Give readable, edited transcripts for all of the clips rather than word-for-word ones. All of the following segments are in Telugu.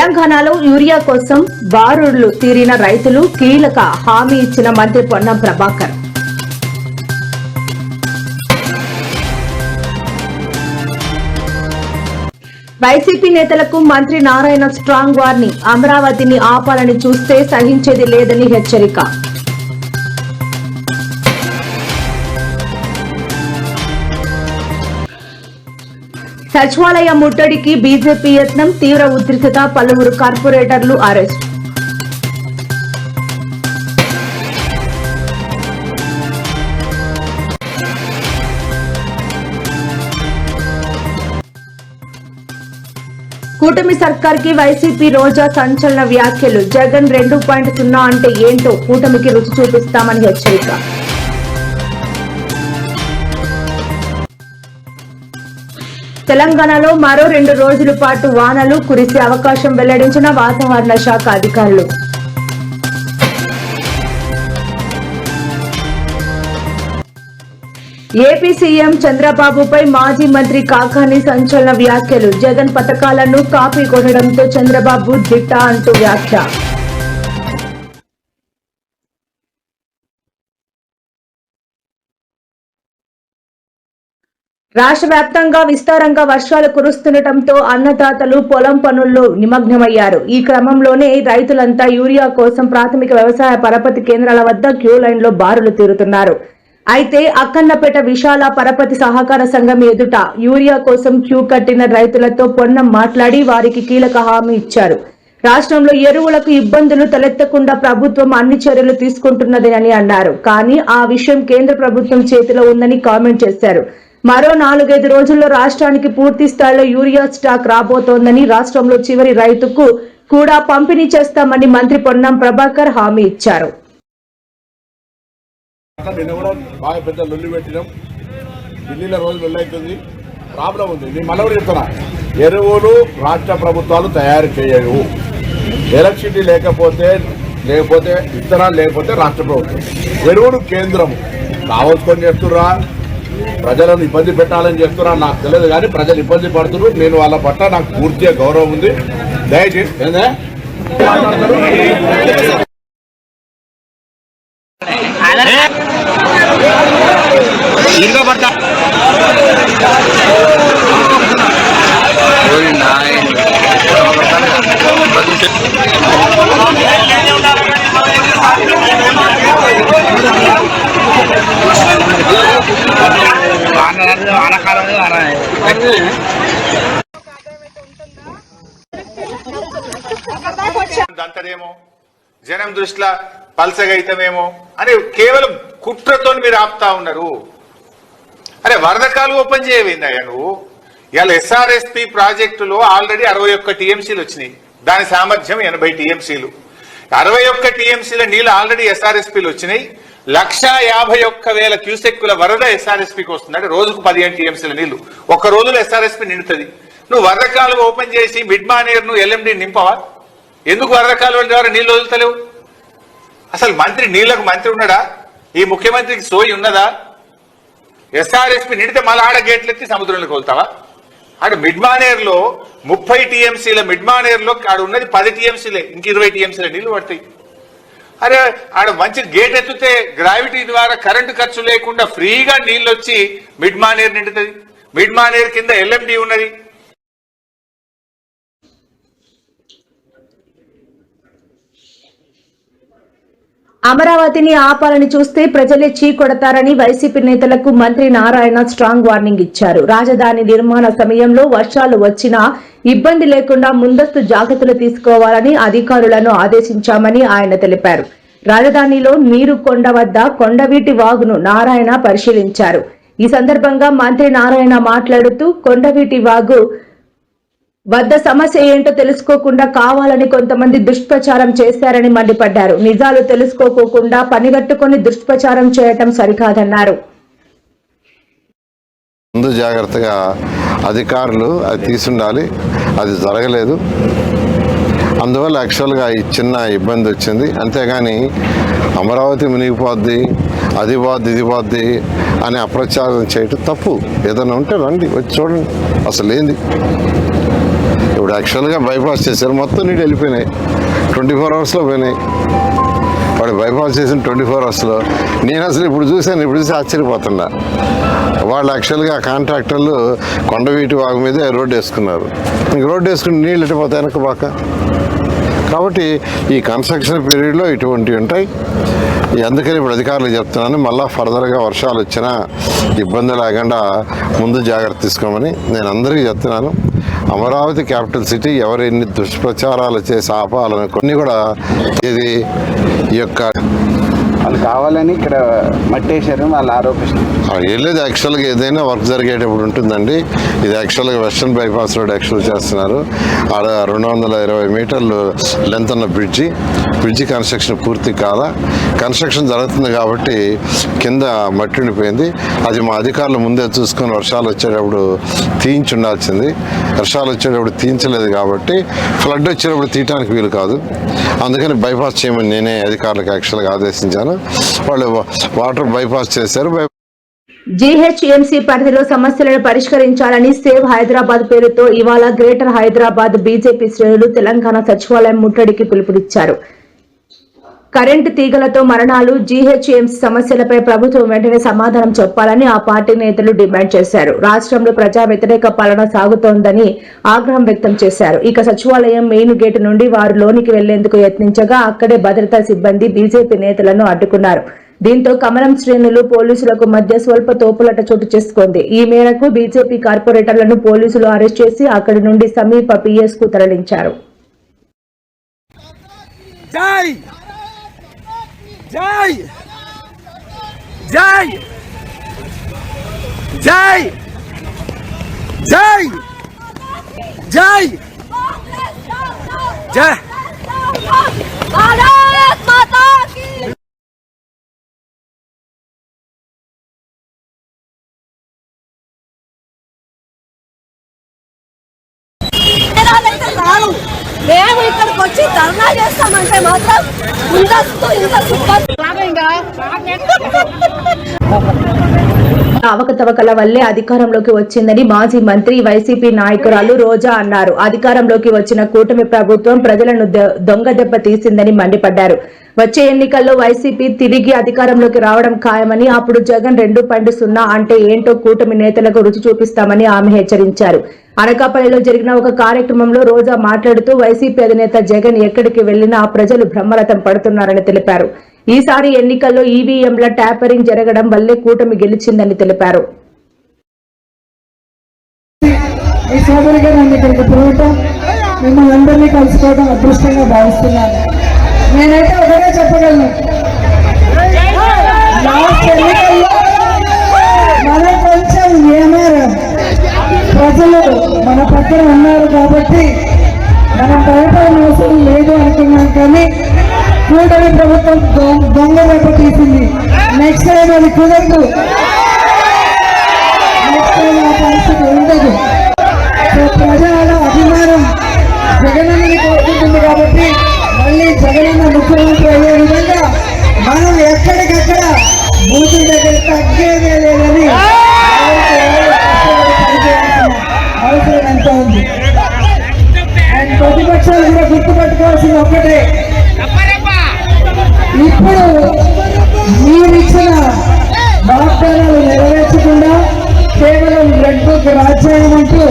తెలంగాణలో యూరియా కోసం బారులు తీరిన రైతులు కీలక హామీ ఇచ్చిన మంత్రి పొన్నం ప్రభాకర్. వైసీపీ నేతలకు మంత్రి నారాయణ స్ట్రాంగ్ వార్నింగ్. అమరావతిని ఆపాలని చూస్తే సహించేది లేదని హెచ్చరిక. సచివాలయ ముట్టడికి బీజేపీ యత్నం, తీవ్ర ఉద్రిక్తత, పలువురు కార్పొరేటర్లు అరెస్ట్. కూటమి సర్కార్కి వైసీపీ రోజా సంచలన వ్యాఖ్యలు. జగన్ 2.0 అంటే ఏంటో కూటమికి రుచి చూపిస్తామని హెచ్చరిక. తెలంగాణలో మరో 2 రోజుల పాటు వానలు కురిసే అవకాశం వెల్లడించిన వాతావరణ శాఖ అధికారులు. ఏపీ సీఎం చంద్రబాబుపై మాజీ మంత్రి కాకాని సంచలన వ్యాఖ్యలు. జగన్ పథకాలను కాపీ కొనడంతో చంద్రబాబు దిట్ట అంటూ వ్యాఖ్య. రాష్ట్ర వ్యాప్తంగా విస్తారంగా వర్షాలు కురుస్తుండటంతో అన్నదాతలు పొలం పనుల్లో నిమగ్నమయ్యారు. ఈ క్రమంలోనే రైతులంతా యూరియా కోసం ప్రాథమిక వ్యవసాయ పరపతి కేంద్రాల వద్ద క్యూ లైన్ లో బారులు తీరుతున్నారు. అయితే అక్కన్నపేట విశాల పరపతి సహకార సంఘం ఎదుట యూరియా కోసం క్యూ కట్టిన రైతులతో పొన్నం మాట్లాడి వారికి కీలక హామీ ఇచ్చారు. రాష్ట్రంలో ఎరువులకు ఇబ్బందులు తలెత్తకుండా ప్రభుత్వం అన్ని చర్యలు తీసుకుంటున్నదని అన్నారు. కానీ ఆ విషయం కేంద్ర ప్రభుత్వం చేతిలో ఉందని కామెంట్ చేశారు. మరో 4-5 రోజుల్లో రాష్ట్రానికి పూర్తి స్థాయిలో యూరియా స్టాక్ రాబోతోందని, రాష్ట్రంలో చివరి రైతుకు కూడా పంపిణీ చేస్తామని మంత్రి పొన్నం ప్రభాకర్ హామీ ఇచ్చారు. నిన్న కూడా బాగా పెద్ద లొల్లి పెట్టినాం. ఢిల్లీలో రోజు లొల్లి అవుతుంది, ప్రాబ్లం ఉంది. నేను మళ్ళీ చెప్తున్నా, ఎరువులు రాష్ట్ర ప్రభుత్వాలు తయారు చేయవు. ఎలక్ట్రిసిటీ లేకపోతే విత్తనాలు లేకపోతే రాష్ట్ర ప్రభుత్వం, ఎరువులు కేంద్రము. కావచ్చుకొని చేస్తుర్రా, ప్రజలను ఇబ్బంది పెట్టాలని చేస్తున్నా నాకు తెలియదు, కానీ ప్రజలు ఇబ్బంది పడుతున్నారు. నేను వాళ్ళ పట్ల నాకు పూర్తిగా గౌరవం ఉంది. దయచేసి అంతనేమో జనం దృష్టిలో పల్సగైతమేమో అని కేవలం కుట్రతో మీరు ఆపుతా ఉన్నారు. అరే వరదకాలు ఓపెన్ చేయవేందయ్యా నువ్వు. ఇవాళ ఎస్ఆర్ఎస్పి ప్రాజెక్టులో ఆల్రెడీ 61 టీఎంసీలు వచ్చినాయి. దాని సామర్థ్యం 80 టీఎంసీలు. 61 టీఎంసీల నీళ్లు ఆల్రెడీ ఎస్ఆర్ఎస్పీలు వచ్చినాయి. 151,000 క్యూసెక్కుల వరద ఎస్ఆర్ఎస్పీకి వస్తుంది. అంటే రోజుకు 15 టీఎంసీల నీళ్లు ఒక్క రోజులో ఎస్ఆర్ఎస్పీ నిండుతుంది. నువ్వు వరదకాలు ఓపెన్ చేసి మిడ్ మానేర్ ను ఎల్ఎండి నింపవా? ఎందుకు వరదకాలువల ద్వారా నీళ్లు వదులుతలేవు? అసలు మంత్రి నీళ్లకు మంత్రి ఉన్నాడా? ఈ ముఖ్యమంత్రికి సోయి ఉన్నదా? ఎస్ఆర్ఎస్పీ నిండితే మళ్ళీ ఆడ గేట్లు ఎత్తి సముద్రంలోకి వెళ్తావా? ఆడ మిడ్ మానేర్ లో 30 టీఎంసీల మిడ్ మానేర్ లో ఆడ ఉన్నది 10 టీఎంసీలే, ఇంక 20 టీఎంసీల నీళ్లు పడతాయి. అరే ఆడ మంచి గేట్ ఎత్తితే గ్రావిటీ ద్వారా కరెంటు ఖర్చు లేకుండా ఫ్రీగా నీళ్లు వచ్చి మిడ్ మానేర్ నిండుతుంది. మిడ్ మానేర్ కింద ఎల్ఎండి ఉన్నది. అమరావతిని ఆపాలని చూస్తే ప్రజలే చీకొడతారని వైసీపీ నేతలకు మంత్రి నారాయణ స్ట్రాంగ్ వార్నింగ్ ఇచ్చారు. రాజధాని నిర్మాణ సమయంలో వర్షాలు వచ్చినా ఇబ్బంది లేకుండా ముందస్తు జాగ్రత్తలు తీసుకోవాలని అధికారులను ఆదేశించామని ఆయన తెలిపారు. రాజధానిలో నీరు కొండ వద్ద కొండవీటి వాగును నారాయణ పరిశీలించారు. ఈ సందర్భంగా మంత్రి నారాయణ మాట్లాడుతూ కొండవీటి వాగు వద్ద సమస్య ఏంటో తెలుసుకోకుండా కావాలని కొంతమంది దుష్ప్రచారం చేశారని మండిపడ్డారు. నిజాలు తెలుసుకోకుండా పనిగట్టుకుని దుష్ప్రచారం చేయటం సరికాదన్నారు. ముందు జాగ్రత్తగా అధికారులు అది తీసుండాలి, అది జరగలేదు. అందువల్ల యాక్చువల్గా ఈ చిన్న ఇబ్బంది వచ్చింది. అంతేగాని అమరావతి మునిగిపోద్ది, అది పోద్ది, ఇది పోద్ది అని అప్రచారం చేయటం తప్పు. ఏదైనా ఉంటే రండి, వచ్చి చూడండి అసలు ఏంది. ఇప్పుడు యాక్చువల్గా బైపాస్ చేశారు, మొత్తం నీళ్ళు వెళ్ళిపోయినాయి, 24 అవర్స్లో పోయినాయి. వాడు బైపాస్ చేసిన 24 అవర్స్లో నేను అసలు ఇప్పుడు చూసి ఆశ్చర్యపోతున్నా. వాళ్ళు యాక్చువల్గా కాంట్రాక్టర్లు కొండవీటి వాగు మీదే రోడ్డు వేసుకున్నారు. ఇంక రోడ్డు వేసుకుని నీళ్ళు ఎట్టిపోతాయి వెనక బాక. కాబట్టి ఈ కన్స్ట్రక్షన్ పీరియడ్లో ఇటువంటివి ఉంటాయి. అందుకని ఇప్పుడు అధికారులకు చెప్తున్నాను, మళ్ళీ ఫర్దర్గా వర్షాలు వచ్చినా ఇబ్బంది లేకుండా ముందు జాగ్రత్త తీసుకోమని నేను అందరికీ చెప్తున్నాను. అమరావతి క్యాపిటల్ సిటీ ఎవరు ఎన్ని దుష్ప్రచారాలు చేసి ఆపాలని కొన్ని కూడా ఇది ఈ యొక్క వాళ్ళు కావాలని ఇక్కడ మట్టేశారు వాళ్ళు ఆరోపిస్తున్నారు. ఏం లేదు, యాక్చువల్గా ఏదైనా వర్క్ జరిగేటప్పుడు ఉంటుందండి. ఇది యాక్చువల్గా వెస్టర్న్ బైపాస్ రోడ్ యాక్చువల్ చేస్తున్నారు. ఆడ 220 మీటర్లు లెంత్ ఉన్న బ్రిడ్జి కన్స్ట్రక్షన్ పూర్తి కాల కన్స్ట్రక్షన్ జరుగుతుంది కాబట్టి కింద మట్టి ఉండిపోయింది. అది మా అధికారులు ముందే చూసుకొని వర్షాలు వచ్చేటప్పుడు తీయించి ఉండాల్సింది. వర్షాలు వచ్చేటప్పుడు తీయించలేదు కాబట్టి ఫ్లడ్ వచ్చేటప్పుడు తీయటానికి వీలు కాదు. అందుకని బైపాస్ చేయమని నేనే అధికారులకు యాక్చువల్గా ఆదేశించాను. వాళ్ళు వాటర్ బైపాస్ చేశారు. జీహెచ్ఎంసీ పరిధిలో సమస్యలను పరిష్కరించాలని సేవ్ హైదరాబాద్ పేరుతో ఇవాళ గ్రేటర్ హైదరాబాద్ బీజేపీ శ్రేణులు తెలంగాణ సచివాలయం ముట్టడికి పిలుపునిచ్చారు. కరెంటు తీగలతో మరణాలు, జీహెచ్ఎంసీ సమస్యలపై ప్రభుత్వం వెంటనే సమాధానం చెప్పాలని ఆ పార్టీ నేతలు డిమాండ్ చేశారు. రాష్ట్రంలో ప్రజా వ్యతిరేక పాలన సాగుతోందని ఆగ్రహం వ్యక్తం చేశారు. ఇక సచివాలయం మెయిన్ గేటు నుండి వారు లోనికి వెళ్లేందుకు యత్నించగా అక్కడే భద్రతా సిబ్బంది బీజేపీ నేతలను అడ్డుకున్నారు. దీంతో కమలం శ్రేణులు పోలీసులకు మధ్య స్వల్ప తోపులాట చోటు చేసుకుంది. ఈ మేరకు బీజేపీ కార్పొరేటర్లను పోలీసులు అరెస్ట్ చేసి అక్కడి నుండి సమీప పిఎస్ కు తరలించారు. జై జై జై జై జై జై జై भारत माता की మేము ఇక్కడికి వచ్చి ధర్నా చేస్తామంటే మాత్రం ముందస్తు ఇంత అవకతవకల వల్లే అధికారంలోకి వచ్చిందని మాజీ మంత్రి వైసీపీ నాయకురాలు రోజా అన్నారు. అధికారంలోకి వచ్చిన కూటమి ప్రభుత్వం ప్రజలను దొంగ దెబ్బ తీసిందని మండిపడ్డారు. వచ్చే ఎన్నికల్లో వైసీపీ తిరిగి అధికారంలోకి రావడం ఖాయమని, అప్పుడు జగన్ 2.0 అంటే ఏంటో కూటమి నేతలకు రుచి చూపిస్తామని ఆమె హెచ్చరించారు. అనకాపల్లిలో జరిగిన ఒక కార్యక్రమంలో రోజా మాట్లాడుతూ వైసీపీ అధినేత జగన్ ఎక్కడికి వెళ్లినా ప్రజలు బ్రహ్మరథం పడుతున్నారని తెలిపారు. ఈసారి ఎన్నికల్లో ఈవీఎంల ట్యాపరింగ్ జరగడం వల్లే కూటమి గెలిచిందని తెలిపారు. ఈ సోదరిగా నన్ను ఇక్కడికి పిలవటం, మిమ్మల్ని అందరినీ కలుసుకోవడం అదృష్టంగా భావిస్తున్నాను. నేనైతే ఒకటే చెప్పగలను, లాస్ట్ ఎన్నికల్లో మనం కొంచెం ఏమారు ప్రజలు మన పక్కన ఉన్నారు కాబట్టి మనం భయపడిన అవసరం లేదు అనుకున్నాం. కానీ కూటమి ప్రభుత్వం దొంగ దెబ్బ తీసింది. నెక్స్ట్ టైం అది కుదరదు, నెక్స్ట్ టైం ఆ పరిస్థితి ఉండదు. సో ప్రజల అభిమానం జగనన్నని కోరుకుంటుంది కాబట్టి మళ్ళీ జగనన్న ముఖ్యమంత్రి అయ్యే విధంగా మనం ఎక్కడికక్కడ బూతుల దగ్గర తగ్గేదే లేదని అవసరం ఎంత ఉంది. అండ్ ప్రతిపక్షాలు కూడా గుర్తుపెట్టుకోవాల్సింది ఒక్కటే, ఇప్పుడు మీరిచ్చిన వాగ్దానాలు నెరవేర్చకుండా కేవలం రెడ్ బుక్ రాజ్యాంగం అంటూ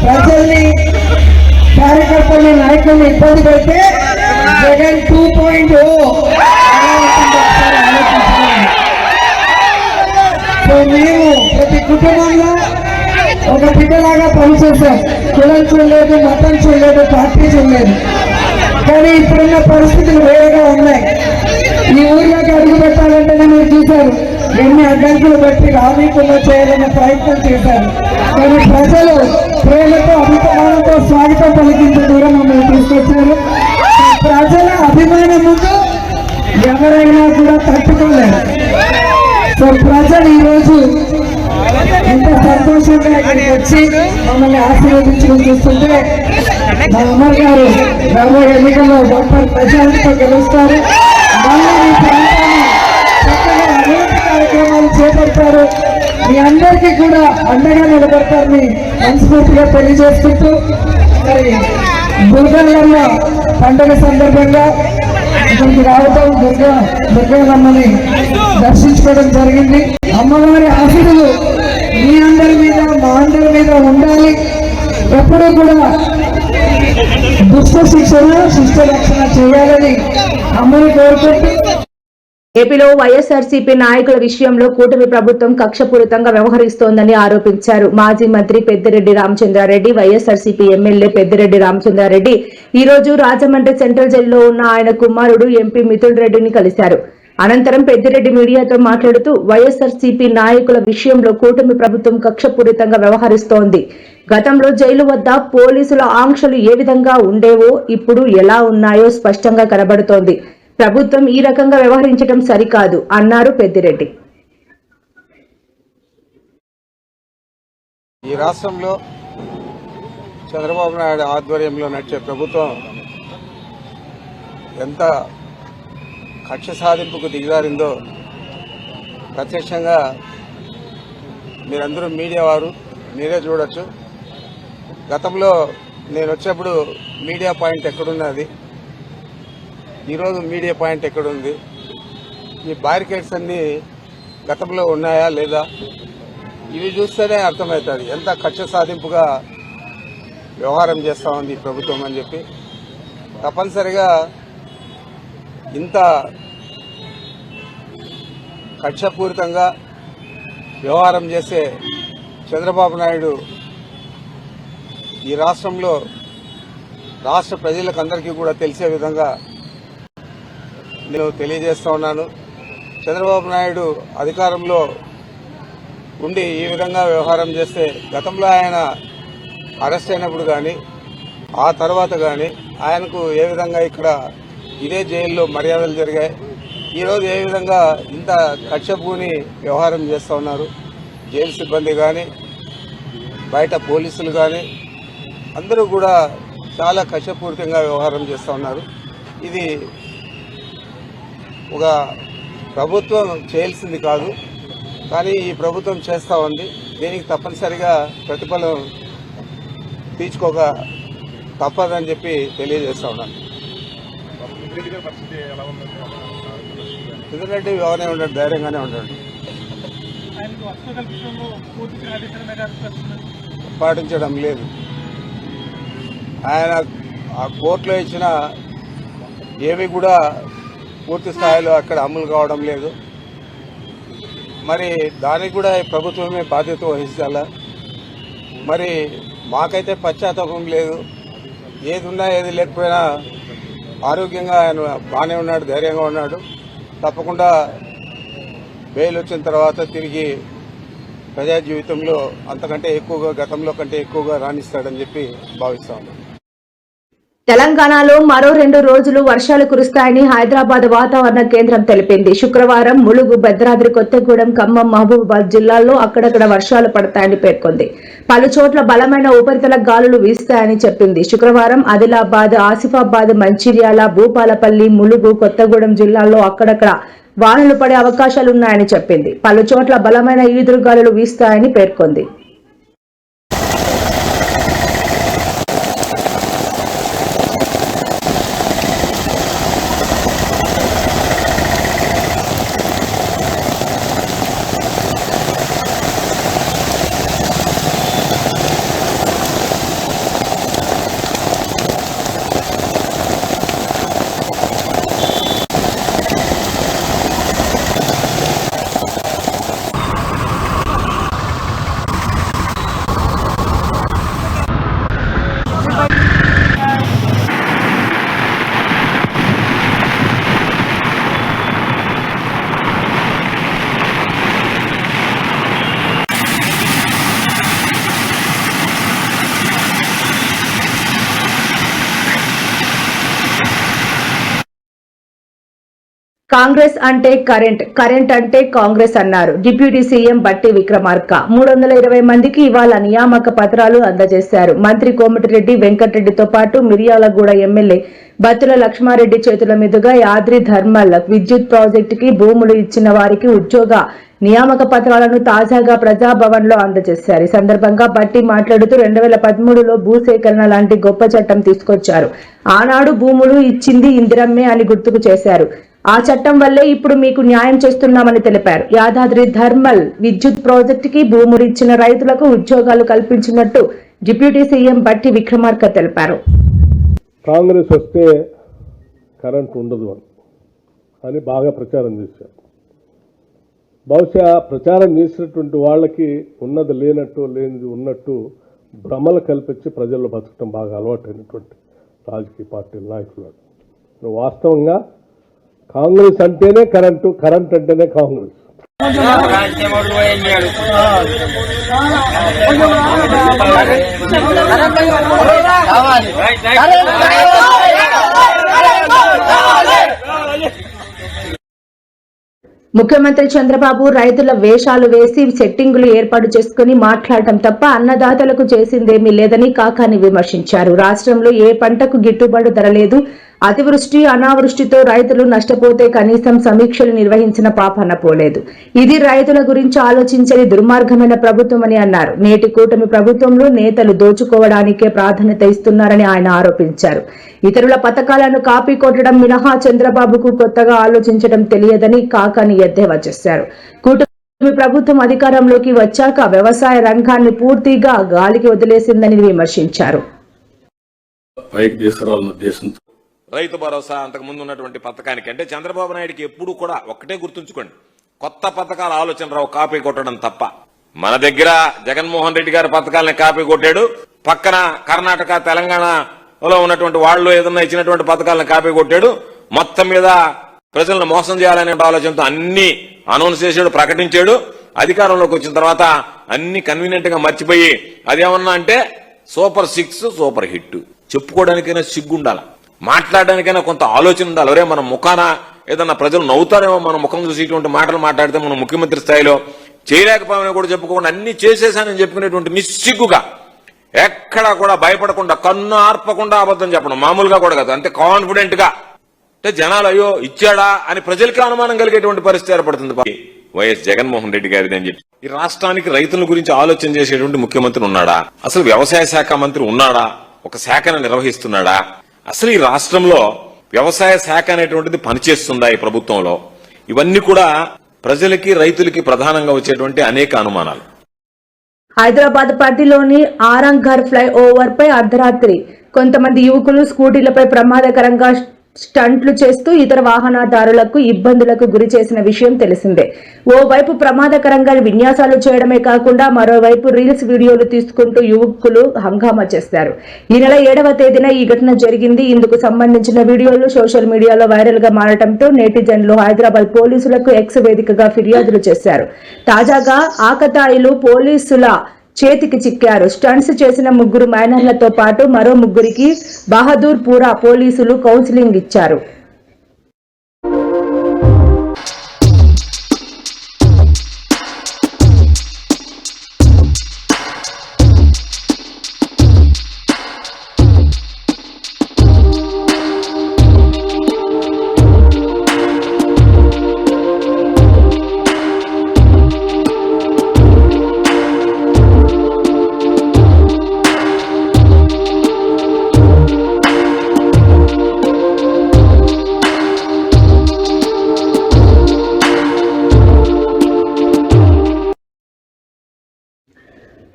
ప్రజల్ని, కార్యకర్తల్ని, నాయకుల్ని ఇబ్బంది పెడితే జగన్ 2.0 సో మేము ప్రతి కుటుంబంలో ఒక బిడ్డలాగా పనిచేస్తాం. కులం చూడలేదు, మతం చూడలేదు, పార్టీ చూడలేదు. కానీ ఇప్పుడున్న పరిస్థితులు వేరేగా ఉన్నాయి. ఈ ఊర్లోకి అడుగు పెట్టాలంటేనే మీరు చూశారు ఎన్ని అడ్డంకులు పెట్టి రామీకుల్లో చేయాలన్న ప్రయత్నం చేశారు. కానీ ప్రజలు ప్రేమతో, అభిమానంతో స్వాగతం పలికించే దూరం మమ్మల్ని తీసుకొచ్చారు. ప్రజల అభిమానం ముందు ఎవరైనా కూడా తట్టుకోలేరు. సో ప్రజలు ఈరోజు ఎంత సంతోషంగా ఇక్కడికి వచ్చి మమ్మల్ని ఆశీర్వదించడం చూస్తుంటే మా అమర్ గారు రాబోయే ఎన్నికల్లో గొప్ప ప్రజలతో గెలుస్తారు. మళ్ళీ మీ ప్రాంతాన్ని చక్కగా అభివృద్ధి కార్యక్రమాలు చేపడతారు. మీ అందరికీ కూడా అండగా నిలబడతారని మనస్ఫూర్తిగా తెలియజేసుకుంటూ మరి దుర్గమ్మ పండుగ సందర్భంగా ఇక్కడికి రావటం దుర్గమ్మని దర్శించుకోవడం జరిగింది. అమ్మవారి ఆశీస్సులు మీ అందరి మీద మా అందరి మీద ఉండాలి. ఎప్పుడూ కూడా దుష్ట శిక్షణ శిష్ట రక్షణ చేయాలని అమ్మని కోరుకుంటూ ఏపీలో వైఎస్ఆర్సీపీ నాయకుల విషయంలో కూటమి ప్రభుత్వం కక్షపూరితంగా వ్యవహరిస్తోందని ఆరోపించారు. మాజీ మంత్రి పెద్దిరెడ్డి రామచంద్రారెడ్డి, వైఎస్ఆర్సీపీ ఎమ్మెల్యే పెద్దిరెడ్డి రామచంద్రారెడ్డి ఈ రోజు రాజమండ్రి సెంట్రల్ జైల్లో ఉన్న ఆయన కుమారుడు ఎంపీ మిథున్ రెడ్డిని కలిశారు. అనంతరం పెద్దిరెడ్డి మీడియాతో మాట్లాడుతూ వైఎస్ఆర్సీపీ నాయకుల విషయంలో కూటమి ప్రభుత్వం కక్షపూరితంగా వ్యవహరిస్తోంది. గతంలో జైలు వద్ద పోలీసుల ఆంక్షలు ఏ విధంగా ఉండేవో ఇప్పుడు ఎలా ఉన్నాయో స్పష్టంగా కనబడుతోంది. ప్రభుత్వం ఈ రకంగా వ్యవహరించడం సరికాదు అన్నారు పెద్దిరెడ్డి. ఈ రాష్ట్రంలో చంద్రబాబు నాయుడు ఆధ్వర్యంలో నడిచే ప్రభుత్వం ఎంత కక్ష సాధింపుకు దిగజారిందో ప్రత్యక్షంగా మీరందరూ మీడియా వారు మీరే చూడొచ్చు. గతంలో నేను వచ్చేప్పుడు మీడియా పాయింట్ ఎక్కడున్నది, ఈరోజు మీడియా పాయింట్ ఎక్కడుంది, ఈ బ్యారికేడ్స్ అన్నీ గతంలో ఉన్నాయా లేదా, ఇవి చూస్తేనే అర్థమవుతుంది ఎంత కక్ష సాధింపుగా వ్యవహారం చేస్తూ ఉంది ఈ ప్రభుత్వం అని చెప్పి. తప్పనిసరిగా ఇంత కక్షపూరితంగా వ్యవహారం చేసే చంద్రబాబు నాయుడు ఈ రాష్ట్రంలో రాష్ట్ర ప్రజలకు అందరికీ కూడా తెలిసే విధంగా నేను తెలియజేస్తా ఉన్నాను. చంద్రబాబు నాయుడు అధికారంలో ఉండి ఈ విధంగా వ్యవహారం చేస్తే గతంలో ఆయన అరెస్ట్ అయినప్పుడు కానీ ఆ తర్వాత కానీ ఆయనకు ఏ విధంగా ఇక్కడ ఇదే జైల్లో మర్యాదలు జరిగాయి, ఈరోజు ఏ విధంగా ఇంత కక్షపూని వ్యవహారం చేస్తూ ఉన్నారు. జైలు సిబ్బంది కానీ బయట పోలీసులు కానీ అందరూ కూడా చాలా కక్షపూరితంగా వ్యవహారం చేస్తూ ఉన్నారు. ఇది ఒక ప్రభుత్వం చేయాల్సింది కాదు, కానీ ఈ ప్రభుత్వం చేస్తూ ఉంది. దీనికి తప్పనిసరిగా ప్రతిఫలం తీర్చుకోక తప్పదని చెప్పి తెలియజేస్తా ఉన్నాను. పెద్దిరెడ్డి బాగానే ఉంటాడు, ధైర్యంగానే ఉంటాడు, పాటించడం లేదు. ఆయన ఆ కోర్టులో ఇచ్చిన ఏవి కూడా పూర్తి స్థాయిలో అక్కడ అమలు కావడం లేదు. మరి దానికి కూడా ప్రభుత్వమే బాధ్యత వహించాలా? మరి మాకైతే పశ్చాత్తాపం లేదు. ఏది ఉన్నా ఏది లేకపోయినా ఆరోగ్యంగా ఆయన బాగానే ఉన్నాడు, ధైర్యంగా ఉన్నాడు. తప్పకుండా బెయిల్ వచ్చిన తర్వాత తిరిగి ప్రజా జీవితంలో అంతకంటే ఎక్కువగా గతంలో కంటే ఎక్కువగా రాణిస్తాడని చెప్పి భావిస్తా ఉన్నాను. తెలంగాణలో మరో 2 రోజులు వర్షాలు కురుస్తాయని హైదరాబాద్ వాతావరణ కేంద్రం తెలిపింది. శుక్రవారం ములుగు, భద్రాద్రి కొత్తగూడెం, ఖమ్మం, మహబూబాబాద్ జిల్లాల్లో అక్కడక్కడ వర్షాలు పడతాయని పేర్కొంది. పలు చోట్ల బలమైన ఉపరితల గాలులు వీస్తాయని చెప్పింది. శుక్రవారం ఆదిలాబాద్, ఆసిఫాబాద్, మంచిర్యాల, భూపాలపల్లి, ములుగు, కొత్తగూడెం జిల్లాల్లో అక్కడక్కడ వానలు పడే అవకాశాలున్నాయని చెప్పింది. పలు చోట్ల బలమైన ఈదురుగాలులు వీస్తాయని పేర్కొంది. కాంగ్రెస్ అంటే కరెంట్, కరెంట్ అంటే కాంగ్రెస్ అన్నారు డిప్యూటీ సీఎం బట్టి విక్రమార్క. 320 మందికి ఇవాళ నియామక పత్రాలు అందజేశారు. మంత్రి కోమటిరెడ్డి వెంకటరెడ్డితో పాటు మిర్యాలగూడ ఎమ్మెల్యే బత్తుల లక్ష్మారెడ్డి చేతుల మీదుగా యాద్రి థర్మల్ విద్యుత్ ప్రాజెక్టుకి భూములు ఇచ్చిన వారికి ఉద్యోగ నియామక పత్రాలను తాజాగా ప్రజాభవన్ లో అందజేశారు. ఈ సందర్భంగా బట్టి మాట్లాడుతూ 2013లో భూసేకరణ లాంటి గొప్ప చట్టం తీసుకొచ్చారు. ఆనాడు భూములు ఇచ్చింది ఇందిరమ్మే అని గుర్తుకు చేశారు. ఆ చట్టం వల్లే ఇప్పుడు మీకు న్యాయం చేస్తున్నామని తెలిపారు. యాదాద్రి థర్మల్ విద్యుత్ ప్రాజెక్టుకి భూములు ఇచ్చిన రైతులకు ఉద్యోగాలు కల్పించినట్టు డిప్యూటీ సీఎం బట్టి విక్రమార్క తెలిపారు. కాంగ్రెస్ వస్తే కరెంట్ ఉండదు అని బాగా ప్రచారం చేశారు. బహుశా ప్రచారం చేసినటువంటి వాళ్ళకి ఉన్నది లేనట్టు, లేనిది ఉన్నట్టు భ్రమలు కల్పించి ప్రజల్లో బతకడం బాగా అలవాటైనటువంటి రాజకీయ పార్టీల నాయకులు. వాస్తవంగా కాంగ్రెస్ అంటేనే కరెంటు, కరెంట్ అంటేనే కాంగ్రెస్. ముఖ్యమంత్రి చంద్రబాబు రైతుల వేషాలు వేసి సెట్టింగులు ఏర్పాటు చేసుకుని మాట్లాడటం తప్ప అన్నదాతలకు చేసిందేమీ లేదని కాకాని విమర్శించారు. రాష్ట్రంలో ఏ పంటకు గిట్టుబాటు ధర లేదు. అతివృష్టి అనావృష్టితో రైతులు నష్టపోతే కనీసం సమీక్షలు నిర్వహించిన పాపాన పోలేదు. ఇది రైతుల గురించి ఆలోచించని దుర్మార్గమైన ప్రభుత్వమని అన్నారు. నేటి కూటమి ప్రభుత్వంలో నేతలు దోచుకోవడానికే ప్రాధాన్యత ఇస్తున్నారని ఆయన ఆరోపించారు. ఇతరుల పథకాలను కాపీ కొట్టడం మినహా చంద్రబాబుకు కొత్తగా ఆలోచించడం తెలియదని కాకాని ఎద్దేవా చేశారు. కూటమి ప్రభుత్వం అధికారంలోకి వచ్చాక వ్యవసాయ రంగాన్ని పూర్తిగా గాలికి వదిలేసిందని విమర్శించారు. రైతు భరోసా అంతకు ముందు ఉన్నటువంటి పథకానికి అంటే చంద్రబాబు నాయుడికి ఎప్పుడు కూడా ఒక్కటే గుర్తుంచుకోండి, కొత్త పథకాల ఆలోచన రావు, కాపీ కొట్టడం తప్ప. మన దగ్గర జగన్మోహన్ రెడ్డి గారి పథకాలని కాపీ కొట్టాడు, పక్కన కర్ణాటక తెలంగాణలో ఉన్నటువంటి వాళ్ళు ఏదన్నా ఇచ్చినటువంటి పథకాలను కాపీ కొట్టాడు. మొత్తం మీద ప్రజలను మోసం చేయాలనే ఆలోచనతో అన్ని అనౌన్స్ చేశాడు, ప్రకటించాడు. అధికారంలోకి వచ్చిన తర్వాత అన్ని కన్వీనియంట్ గా మర్చిపోయి అదేమన్నా అంటే సూపర్ 6 సూపర్ హిట్ చెప్పుకోవడానికైనా సిగ్గుండాల, మాట్లాడడానికైనా కొంత ఆలోచన ఉండాలి. ఒరే మన ముఖాన ఏదన్నా ప్రజలు నవ్వుతారేమో మన ముఖం చూసి ఇటువంటి మాటలు మాట్లాడితే మనం ముఖ్యమంత్రి స్థాయిలో చేయలేకపోయినా కూడా చెప్పుకోకుండా అన్ని చేసేసానని చెప్పుకునేటువంటి నిస్సిగ్గుగా ఎక్కడా కూడా భయపడకుండా కన్ను ఆర్పకుండా అబద్ధం చెప్పడం, మామూలుగా కూడా కాదు, అంతే కాన్ఫిడెంట్ గా. అంటే జనాలు అయ్యో ఇచ్చాడా అని ప్రజలకి అనుమానం కలిగేటువంటి పరిస్థితి ఏర్పడుతుంది. వైఎస్ జగన్మోహన్ రెడ్డి గారిది అని చెప్పి ఈ రాష్ట్రానికి రైతుల గురించి ఆలోచన చేసేటువంటి ముఖ్యమంత్రి ఉన్నాడా? అసలు వ్యవసాయ శాఖ మంత్రి ఉన్నాడా? ఒక శాఖను నిర్వహిస్తున్నాడా? అసలు ఈ రాష్ట్రంలో వ్యవసాయ శాఖ అనేటువంటిది పనిచేస్తుందా ఈ ప్రభుత్వంలో? ఇవన్నీ కూడా ప్రజలకి రైతులకి ప్రధానంగా వచ్చేటువంటి అనేక అనుమానాలు. హైదరాబాద్ పరిధిలోని ఆరంఘర్ ఫ్లై ఓవర్ పై అర్ధరాత్రి కొంతమంది యువకులు స్కూటీలపై ప్రమాదకరంగా స్టంట్లు చేస్తూ ఇతర వాహనదారులకు ఇబ్బందులకు గురి చేసిన విషయం తెలిసిందే. ఓవైపు ప్రమాదకరంగా విన్యాసాలు చేయడమే కాకుండా మరోవైపు రీల్స్ వీడియోలు తీసుకుంటూ యువకులు హంగామా చేశారు. ఈ నెల 7వ తేదీన ఈ ఘటన జరిగింది. ఇందుకు సంబంధించిన వీడియోలు సోషల్ మీడియాలో వైరల్ గా మారడంతో నెటిజన్లు హైదరాబాద్ పోలీసులకు ఎక్స్ వేదికగా ఫిర్యాదులు చేశారు. తాజాగా ఆకతాయిలు పోలీసుల చేతికి చిక్కారు. స్టంట్స్ చేసిన 3 మైనర్లతో పాటు మరో 3కి బహదూర్ పూరా పోలీసులు కౌన్సిలింగ్ ఇచ్చారు.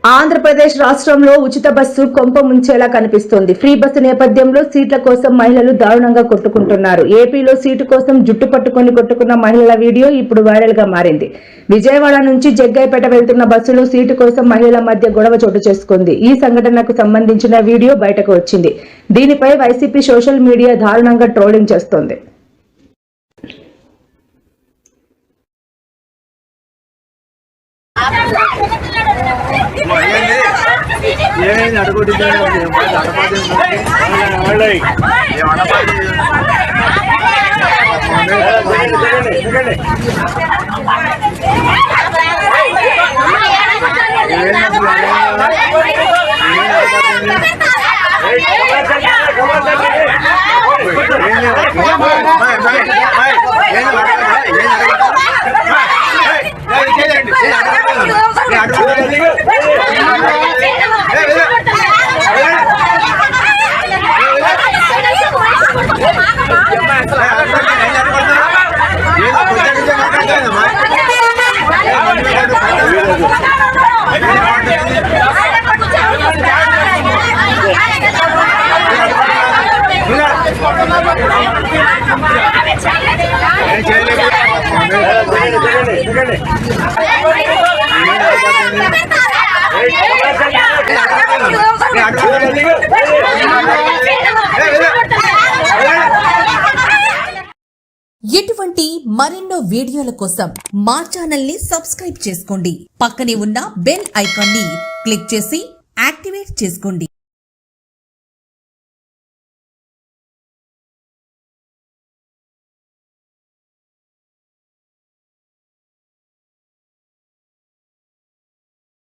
ఆంధ్రప్రదేశ్ రాష్ట్రంలో ఉచిత బస్సు కొంప ముంచేలా కనిపిస్తోంది. ఫ్రీ బస్సు నేపథ్యంలో సీట్ల కోసం మహిళలు దారుణంగా కొట్టుకుంటున్నారు. ఏపీలో సీటు కోసం జుట్టు పట్టుకొని కొట్టుకున్న మహిళల వీడియో ఇప్పుడు వైరల్ గా మారింది. విజయవాడ నుంచి జగ్గైపేట వెళ్తున్న బస్సులో సీటు కోసం మహిళల మధ్య గొడవ చోటు చేసుకుంది. ఈ సంఘటనకు సంబంధించిన వీడియో బయటకు వచ్చింది. దీనిపై వైసీపీ సోషల్ మీడియా దారుణంగా ట్రోలింగ్ చేస్తోంది. అడుగుతుంది ఇటువంటి మరెన్నో వీడియోల కోసం మా ఛానల్ ని సబ్స్క్రైబ్ చేసుకోండి. పక్కనే ఉన్న బెల్ ఐకాన్ ని క్లిక్ చేసి యాక్టివేట్ చేసుకోండి.